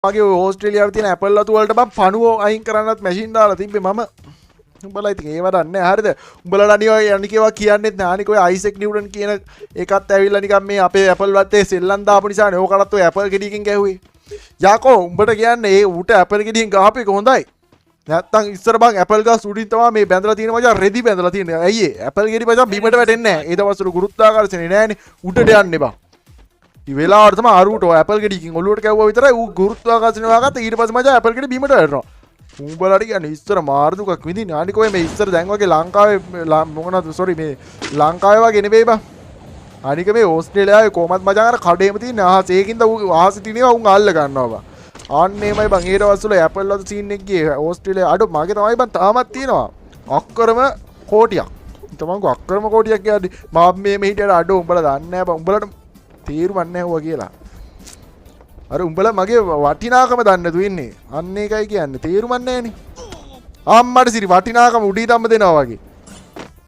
මගේ ඕස්ට්‍රේලියාවේ තියෙන ඇපල් වතු වලට මම පණුව අයින් කරන්නත් මැෂින් දාලා තිබ්බේ මම. උඹලා ඉතින් ඒව දන්නේ නැහැ හරිද? උඹලා අනිවා අනිකේවා කියන්නෙත් නැහැ. අනික ඔය අයිසෙක් නිව්ටන් කියන එකත් ඇවිල්ලා නිකන් මේ අපේ ඇපල් වත්තේ සෙල්ලම් දාපු නිසානේ ඕකටත් ඔය ඇපල් ගෙඩියකින් ගැහුවේ. යකෝ උඹට කියන්නේ ඒ ඌට ඇපල් ගෙඩියෙන් ගහපු එක හොඳයි. නැත්තම් ඉස්සර බං ඇපල් ගස් උඩින් තමයි මේ බැඳලා තියෙන මචං රෙදි බැඳලා තියෙන්නේ. ඇයි ඒ ඇපල් ගෙඩි මචං බිමට වැටෙන්නේ නැහැ. ඒ දවස්වල ගුරුත්වාකර්ෂණේ නැහැනේ. උඩට යන්නේ බං. ಈ ವೇಲಾವರ್ತ තමයි අරුවට ඇපල් ගෙඩියකින් ඔලුවට කැවුවා විතරයි ඌ ගුරුත්වාකර්ෂණය වාගත්ත ඊට පස්සේ මචං ඇපල් ගෙඩිය බිමට වැටෙනවා උඹලාට කියන්නේ ඉස්සර මාර දුකක් විඳින්න අනික ඔය මේ ඉස්සර දැන් වගේ ලංකාවේ මොකනද සෝරි මේ ලංකාවේ වගේ නෙවෙයි බං අනික මේ ඕස්ට්‍රේලියාවේ කොහමත් මචං අර කඩේම තියෙන අහස ඒකින්ද ඌ අහස තියනවා උන් අල්ල ගන්නවා බං ආන්නේමයි බං ඊට පස්සේ ඇපල් වල සීන් එක ගියේ ඕස්ට්‍රේලියාව අඩෝ මගේ තමයි බං තාමත් තියෙනවා අක්කරම කෝටියක් තමන්ක අක්කරම කෝටියක් කියන්නේ මම මේ හිටියට අඩෝ උඹලා දන්නේ නැහැ බං උඹලට තේරුමක් නැහැ කියලා. අර උඹලා මගේ වටිනාකම දන්නේ නැතු ඉන්නේ. අන්න ඒකයි කියන්නේ. තේරුමක් නැහැනේ. අම්මට සිරි වටිනාකම උඩී තම්ම දෙනවා වගේ.